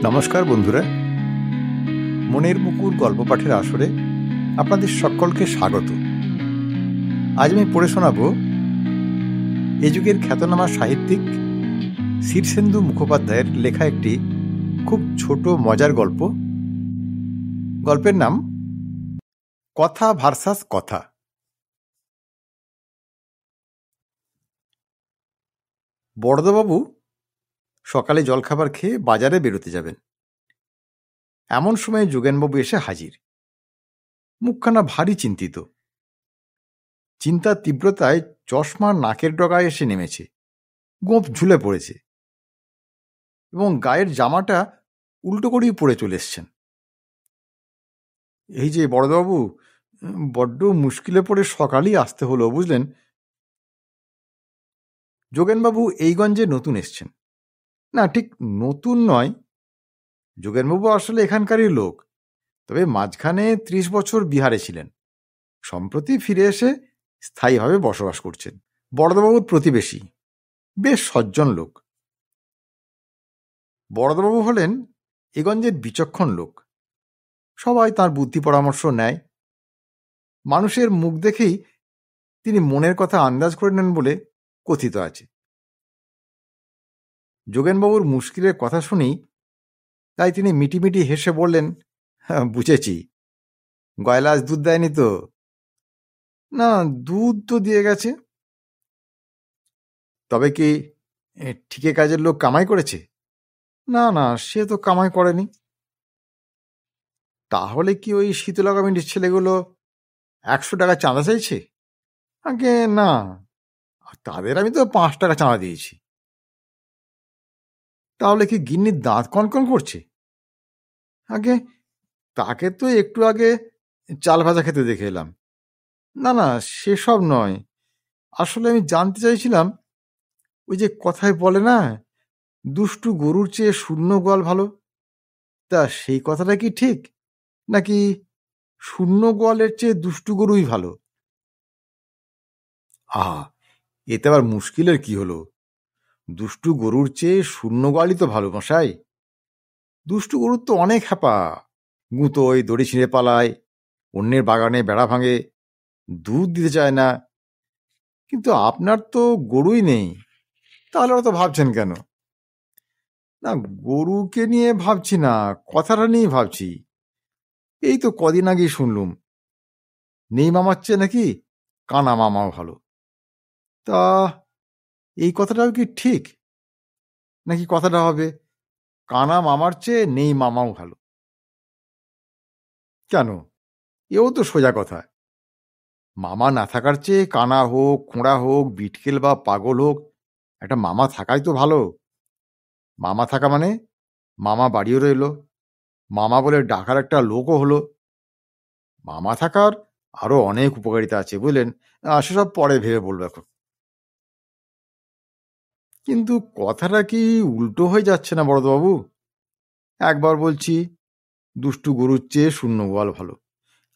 নমস্কার বন্ধুরা, মনের মুকুর গল্প পাঠের আসরে আপনাদের সকলকে স্বাগত। আজ আমি পড়ে শোনাব এ যুগের খ্যাতনামা সাহিত্যিক শীর্ষেন্দু মুখোপাধ্যায়ের লেখা একটি খুব ছোট মজার গল্প। গল্পের নাম কথা ভার্সাস কথা। বড়দাবাবু সকালে জলখাবার খেয়ে বাজারে বেরোতে যাবেন। এমন সময় যোগেনবাবু এসে হাজির। মুখখানা ভারী চিন্তিত। চিন্তার তীব্রতায় চশমা নাকের ডগায় এসে নেমেছে, গোঁফ ঝুলে পড়েছে এবং গায়ের জামাটা উল্টো করেই পরে চলে এসছেন। এই যে বড়দাবাবু, বড্ড মুশকিলে পড়ে সকালেই আসতে হলো, বুঝলেন। যোগেনবাবু এইগঞ্জে নতুন এসছেন। না, ঠিক নতুন নয়, যোগেনবাবু আসলে এখানকারই লোক, তবে মাঝখানে 30 বছর বিহারে ছিলেন। সম্প্রতি ফিরে এসে স্থায়ীভাবে বসবাস করছেন। বড়দাবাবুর প্রতিবেশী, বেশ সজ্জন লোক। বড়দাবাবু হলেন এগঞ্জের বিচক্ষণ লোক। সবাই তার বুদ্ধি পরামর্শ নেয়। মানুষের মুখ দেখেই তিনি মনের কথা আন্দাজ করে নেন বলে কথিত আছে। যোগেনবাবুর মুশকিলের কথা শুনেই তাই তিনি মিটিমিটি হেসে বললেন, বুঝেছি, গয়লা আজ দুধ দেয়নি তো? না, দুধ তো দিয়ে গেছে। তবে কি ঠিকে কাজের লোক কামাই করেছে? না না, সে তো কামাই করেনি। তাহলে কি ওই শীতলা কমিটির ছেলেগুলো 100 টাকা চাঁদা চাইছে? আগে না, তাদের আমি তো 5 টাকা চাঁদা দিয়েছি। তাহলে কি গিন্নির দাঁত কনকন করছে? আগে তাকে তো একটু আগে চাল ভাজা খেতে দেখে এলাম। না না, সেসব নয়, আসলে আমি জানতে চাইছিলাম, ওই যে কথায় বলে না, দুষ্টু গরুর চেয়ে শূন্য গোয়াল ভালো, তা সেই কথাটা কি ঠিক, নাকি শূন্য গোয়ালের চেয়ে দুষ্টু গরুই ভালো? আহা, এতে আবার মুশকিলের কি হলো? দুষ্টু গরুর চেয়ে শূন্য গোয়ালই তো ভালো মশাই। দুষ্টু গরুর তো অনেক হ্যাপা, গুঁতোয়, দড়ি ছিঁড়ে পালায়, অন্যের বাগানে বেড়া ভাঙে, দুধ দিতে চায় না। কিন্তু আপনার তো গরুই নেই, তাহলে অত ভাবছেন কেন? না, গরুকে নিয়ে ভাবছি না, কথাটা নিয়ে ভাবছি। এই তো কদিন আগেই শুনলুম নেই মামার চেয়ে নাকি কানা মামাও ভালো। তা এই কথাটাও কি ঠিক, নাকি কথাটা হবে কানা মামার চেয়ে নেই মামাও ভালো? কেন, এও তো সোজা কথা। মামা না থাকার চেয়ে কানা হোক, খোঁড়া হোক, বিটকেল বা পাগল হোক, একটা মামা থাকাই তো ভালো। মামা থাকা মানে মামা বাড়িও রইল, মামা বলে ডাকার একটা লোকও হলো। মামা থাকার আরো অনেক উপকারিতা আছে, বুঝলেন। সেসব পরে ভেবে বলবো এখন। কিন্তু কথাটা কি উল্টো হয়ে যাচ্ছে না বড়দাবাবু? একবার বলছি দুষ্টু গরুর চেয়ে শূন্য গোয়াল ভালো,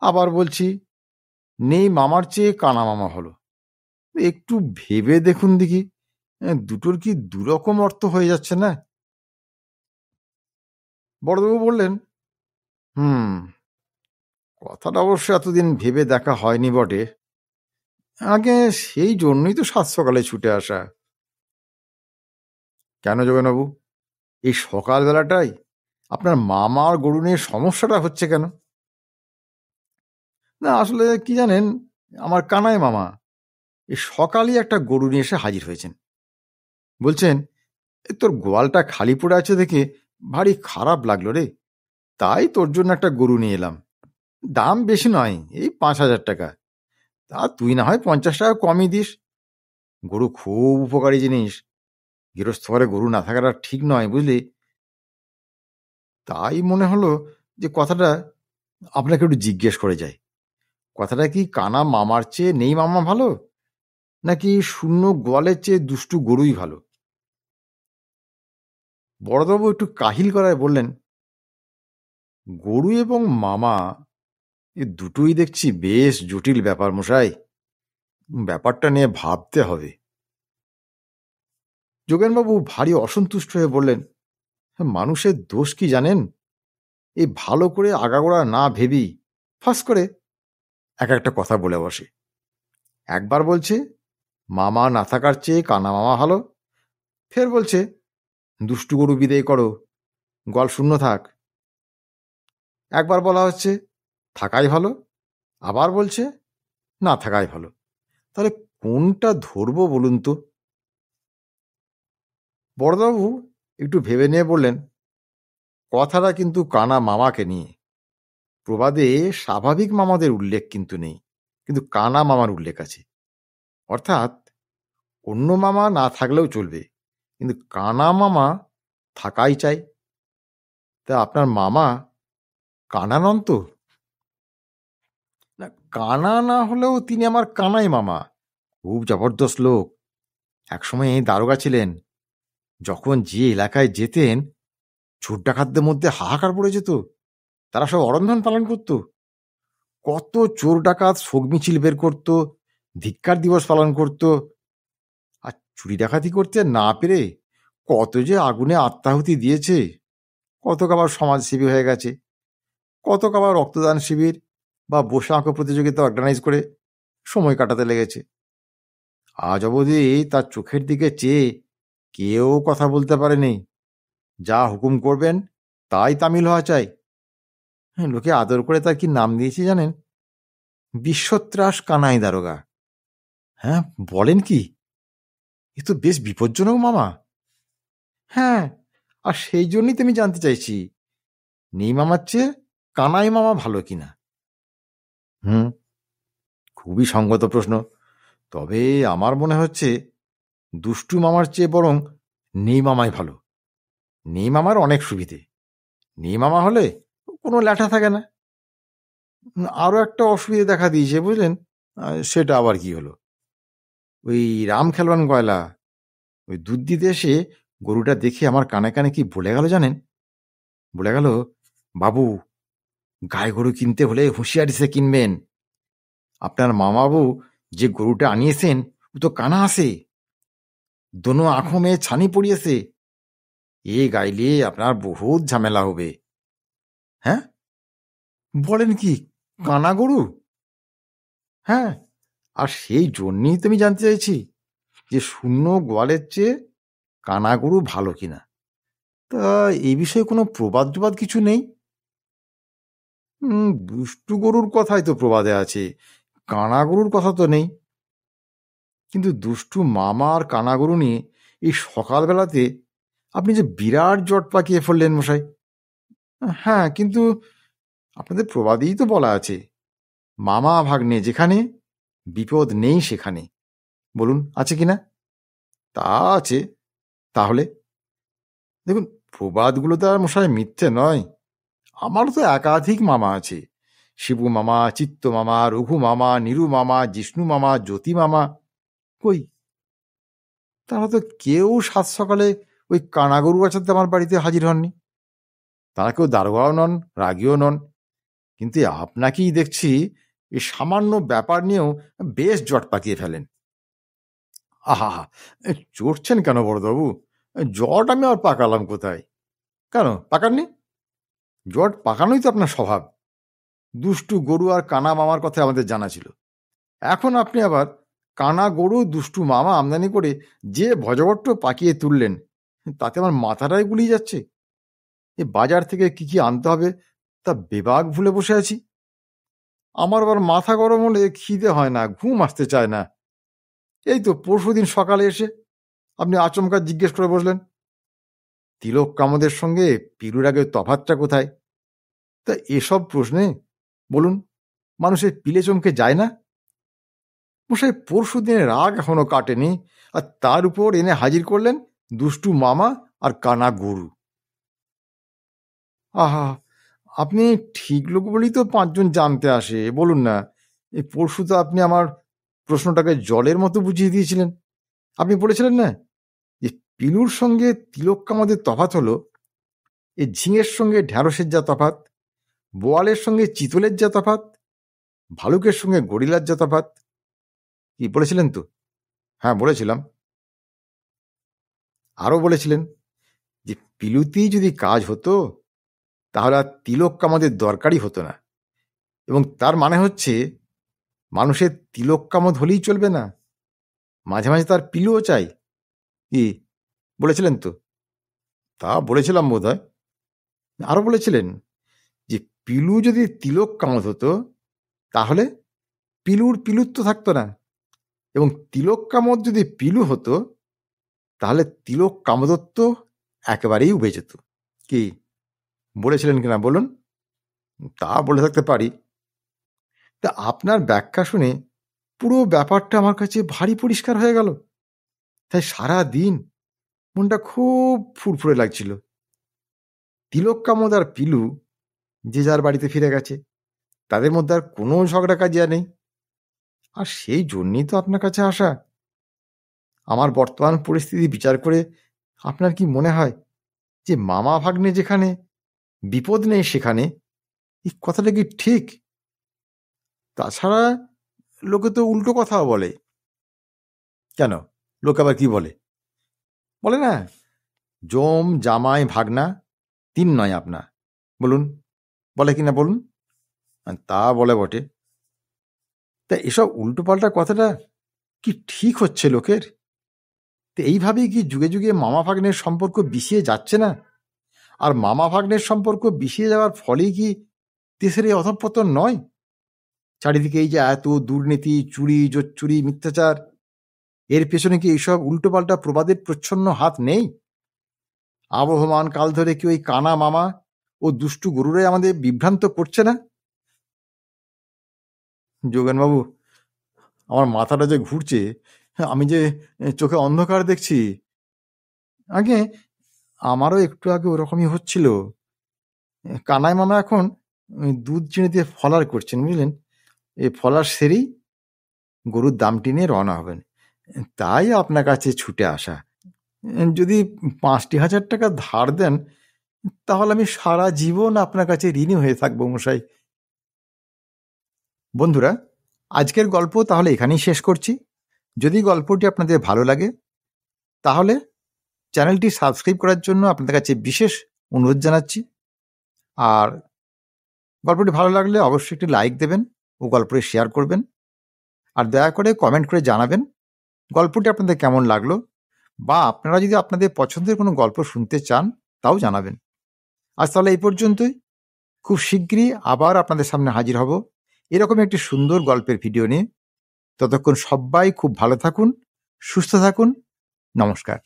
আবার বলছি নেই মামার চেয়ে কানা মামা ভালো। একটু ভেবে দেখুন দেখি, দুটোর কি দুরকম অর্থ হয়ে যাচ্ছে না? বড়বাবু বললেন, কথাটা অবশ্য এতদিন ভেবে দেখা হয়নি বটে। আগে সেই জন্যই তো 7 সকালে ছুটে আসা। কেন যোগেনবাবু, এই সকালবেলাটাই আপনার মামা আর গরু নিয়ে সমস্যাটা হচ্ছে কেন? না, আসলে কি জানেন, আমার কানাই মামা এই সকালই একটা গরু নিয়ে এসে হাজির হয়েছেন। বলছেন, তোর গোয়ালটা খালি পড়ে আছে দেখে ভারী খারাপ লাগলো রে, তাই তোর জন্য একটা গরু নিয়ে এলাম। দাম বেশি নয়, এই 5,000 টাকা। তা তুই না হয় 50 টাকা কমই দিস। গরু খুব উপকারী জিনিস, গৃহস্থ ঘরে গরু না থাকাটা ঠিক নয়, বুঝলি। তাই মনে হলো যে কথাটা আপনাকে একটু জিজ্ঞেস করে যায়। কথাটা কি কানা মামার চেয়ে নেই মামা ভালো, নাকি শূন্য গোয়ালের চেয়ে দুষ্টু গরুই ভালো? বড়বাবু একটু কাহিল করায় বললেন, গরু এবং মামা এ দুটোই দেখছি বেশ জটিল ব্যাপার মশাই, ব্যাপারটা নিয়ে ভাবতে হবে। যোগেনবাবু ভারী অসন্তুষ্ট হয়ে বললেন, মানুষের দোষ কি জানেন? এই ভালো করে আগাগোড়া না ভেবি ফাঁস করে এক একটা কথা বলে বসে। একবার বলছে মামা না থাকার চেয়ে কানা মামা ভালো, ফের বলছে দুষ্টু গরু বিদেয় করো, গল শূন্য থাক। একবার বলা হচ্ছে থাকাই ভালো, আবার বলছে না থাকাই ভালো। তাহলে কোনটা ধরবো বলুন তো? বড়বাবু একটু ভেবে নিয়ে বললেন, কথাটা কিন্তু কানা মামাকে নিয়ে। প্রবাদে স্বাভাবিক মামাদের উল্লেখ কিন্তু নেই, কিন্তু কানা মামার উল্লেখ আছে। অর্থাৎ অন্য মামা না থাকলেও চলবে, কিন্তু কানা মামা থাকাই চাই। তা আপনার মামা কানা নন তো? না, কানা না হলেও তিনি আমার কানাই মামা। খুব জবরদস্ত লোক। একসময় দারোগা ছিলেন। যখন যে এলাকায় যেতেন চোর ডাকাতদের মধ্যে হাহাকার পড়ে যেত। তারা সব অরন্ধন পালন করত। কত চোর ডাকাত শোক মিছিল বের করত, ধিক্কার দিবস পালন করত। আর চুরি ডাকাতি করতে না পেরে কত যে আগুনে আত্মাহুতি দিয়েছে, কত আবার সমাজসেবী হয়ে গেছে, কত আবার রক্তদান শিবির বা বসে আঁকো প্রতিযোগিতা অর্গানাইজ করে সময় কাটাতে লেগেছে। আজ অবধি তার চোখের দিকে চেয়ে কেউ কথা বলতে পারেনি। যা হুকুম করবেন তাই তামিল হওয়া চাই। হ্যাঁ, লোকে আদর করে তার কি নাম দিয়েছে জানেন? বিশ্বত্রাস কানাই দারোগা। হ্যাঁ, বলেন কি? এ তো বেশ বিপজ্জনক মামা। হ্যাঁ, আর সেই জন্যই তো আমি জানতে চাইছি নেই মামার চেয়ে কানাই মামা ভালো কিনা। হুম, খুবই সঙ্গত প্রশ্ন। তবে আমার মনে হচ্ছে দুষ্টু মামার চেয়ে বরং নেই মামাই ভালো। নেই মামার অনেক সুবিধে। নেই মামা হলে কোনো ল্যাঠা থাকে না। আরও একটা অসুবিধা দেখা দিয়েছে বুঝলেন। সেটা আবার কি হলো? ওই রাম খেলবান গয়লা ওই দুধ দিতে এসে গরুটা দেখে আমার কানে কানে কি বলে গেল জানেন? বলে গেল, বাবু গায়ে গরু কিনতে হলে হুঁশিয়ারি সে কিনবেন। আপনার মামাবু যে গরুটা আনিয়েছেন ও তো কানা আছে, দোনো আঁখো মেয়ে ছানি পড়িয়েছে। এ গাইলে আপনার বহুত ঝামেলা হবে। হ্যাঁ, বলেন কি? কানা গরু? হ্যাঁ, আর সেই জন্যই তো আমি জানতে চাইছি যে শূন্য গোয়ালের চেয়ে কানা গরু ভালো কিনা। তা এই বিষয়ে কোনো প্রবাদ টবাদ কিছু নেই? দুষ্টু গরুর কথাই তো প্রবাদে আছে, কানা গরুর কথা তো নেই। কিন্তু দুষ্টু মামা আর কানা গরু নিয়ে এই সকালবেলাতে আপনি যে বিরাট জট পাকিয়ে ফেললেন মশাই। হ্যাঁ, কিন্তু আপনাদের প্রবাদেই তো বলা আছে, মামা ভাগ্নে যেখানে বিপদ নেই সেখানে। বলুন আছে কিনা? তা আছে। তাহলে দেখুন, প্রবাদগুলো তো আর মশাই মিথ্যে নয়। আমারও তো একাধিক মামা আছে। শিবু মামা, চিত্ত মামা, রঘু মামা, নিরু মামা, জিষ্ণু মামা, জ্যোতি মামা। কই, তারা তো কেউ সাত সকালে ওই কানাগরু বাছাতে আমার বাড়িতে হাজির হননি। তারা কেউ দারোগাও নন, রাগীও নন। কিন্তু আপনাকেই দেখছি এই সামান্য ব্যাপার নিয়েও বেশ জট পাকিয়ে ফেলেন। আহা, চড়ছেন কেন বড়বাবু? জট আমি আর পাকালাম কোথায়? কেন পাকাননি? জট পাকানোই তো আপনার স্বভাব। দুষ্টু গরু আর কানা মামার কথা আমাদের জানা ছিল। এখন আপনি আবার কানা গরু দুষ্টু মামা আমদানি করে যে ভজবট্ট পাকিয়ে তুললেন, তাতে আমার মাথাটাই গুলিয়ে যাচ্ছে। এ বাজার থেকে কি কি আনতে হবে তা বেবাগ ভুলে বসে আছি। আমার আবার মাথা গরম হলে খিদে হয় না, ঘুম আসতে চায় না। এই তো পরশুদিন সকালে এসে আপনি আচমকা জিজ্ঞেস করে বসলেন, তিলক কামদের সঙ্গে পিরুর আগের তফাতটা কোথায়? তা এসব প্রশ্নে বলুন মানুষের পিলে চমকে যায় না? মশাই পরশু দিনের রাগ এখনো কাটেনি, আর তার উপর এনে হাজির করলেন দুষ্টু মামা আর কানা গরু। আহা, আপনি ঠিক লোক বলেই তো পাঁচজন জানতে আসে। বলুন না, এই পরশু তো আপনি আমার প্রশ্নটাকে জলের মতো বুঝিয়ে দিয়েছিলেন। আপনি বলেছিলেন না যে পিলুর সঙ্গে তিলক কামাদের তফাৎ হলো এই ঝিঙের সঙ্গে ঢ্যাঁড়সের যা তফাৎ, বোয়ালের সঙ্গে চিতলের যা তফাৎ, ভালুকের সঙ্গে গরিলার যা তফাৎ। কি বলেছিলেন তো? হ্যাঁ, বলেছিলাম। আরও বলেছিলেন যে পিলুতেই যদি কাজ হতো তাহলে আর তিলক কামাদের দরকারই হতো না। এবং তার মানে হচ্ছে মানুষের তিলক কামদ হলেই চলবে না, মাঝে মাঝে তার পিলুও চাই। কি বলেছিলেন তো? তা বলেছিলাম বোধ হয়। আরো বলেছিলেন যে পিলু যদি তিলক কামদ হতো তাহলে পিলুর পিলুত্ব থাকতো না, এবং তিলক কামদ যদি পিলু হতো তাহলে তিলক কামদত্ব একেবারেই উবে যেত। কি বলেছিলেন কিনা বলুন? তা বলে থাকতে পারি। তা আপনার ব্যাখ্যা শুনে পুরো ব্যাপারটা আমার কাছে ভারী পরিষ্কার হয়ে গেল। তাই সারা দিন মনটা খুব ফুরফুরে লাগছিল। তিলক কামদ আর পিলু যে যার বাড়িতে ফিরে গেছে, তাদের মধ্যে আর কোনো ঝগড়া কাজিয়া নেই। আর সেই জন্যই তো আপনার কাছে আসা। আমার বর্তমান পরিস্থিতি বিচার করে আপনার কি মনে হয় যে মামা ভাগ্নে যেখানে, বিপদ নেই সেখানে, এই কথাটা কি ঠিক? তাছাড়া লোকে তো উল্টো কথাও বলে। কেন, লোক আবার কি বলে? বলে না, জম জামাই ভাগনা তিন নয় আপনা। বলুন, বলে কিনা বলুন? তা বলে বটে। তা এসব উল্টোপাল্টা কথাটা কি ঠিক হচ্ছে লোকের? তো এইভাবেই কি যুগে যুগে মামা ভাগ্নের সম্পর্ক বিষিয়ে যাচ্ছে না? আর মামা ভাগ্নের সম্পর্ক বিষিয়ে যাওয়ার ফলেই কি দেশের এই অধঃপতন নয়? চারিদিকে এই যে এত দুর্নীতি, চুরি, জোচ্চুরি, মিথ্যাচার, এর পেছনে কি এইসব উল্টোপাল্টা প্রবাদের প্রচ্ছন্ন হাত নেই? আবহমান কাল ধরে কি ওই কানা মামা ও দুষ্টু গরুরাই আমাদের বিভ্রান্ত করছে না? যোগেনবাবু, আমার মাথাটা যে ঘুরছে, আমি যে চোখে অন্ধকার দেখছি। আগে আমারও একটু আগে ওরকমই হচ্ছিল। কানাই মামা এখন দুধ চিনি দিয়ে ফলার করছেন, বুঝলেন? এই ফলার সেরেই গরুর দামটি নিয়ে রওনা হবেন। তাই আপনার কাছে ছুটে আসা। যদি ৫,০০০ টাকা ধার দেন তাহলে আমি সারা জীবন আপনার কাছে ঋণী হয়ে থাকবো মশাই। বন্ধুরা, আজকের গল্প তাহলে এখানেই শেষ করছি। যদি গল্পটি আপনাদের ভালো লাগে তাহলে চ্যানেলটি সাবস্ক্রাইব করার জন্য আপনাদের কাছে বিশেষ অনুরোধ জানাচ্ছি। আর গল্পটি ভালো লাগলে অবশ্যই একটি লাইক দেবেন ও গল্পটি শেয়ার করবেন। আর দয়া করে কমেন্ট করে জানাবেন গল্পটি আপনাদের কেমন লাগলো, বা আপনারা যদি আপনাদের পছন্দের কোনো গল্প শুনতে চান তাও জানাবেন। আজ তাহলে এই পর্যন্তই। খুব শীঘ্রই আবার আপনাদের সামনে হাজির হব এরকম একটি সুন্দর গল্পের ভিডিও নিয়ে। ততক্ষণ সবাই খুব ভালো থাকুন, সুস্থ থাকুন। নমস্কার।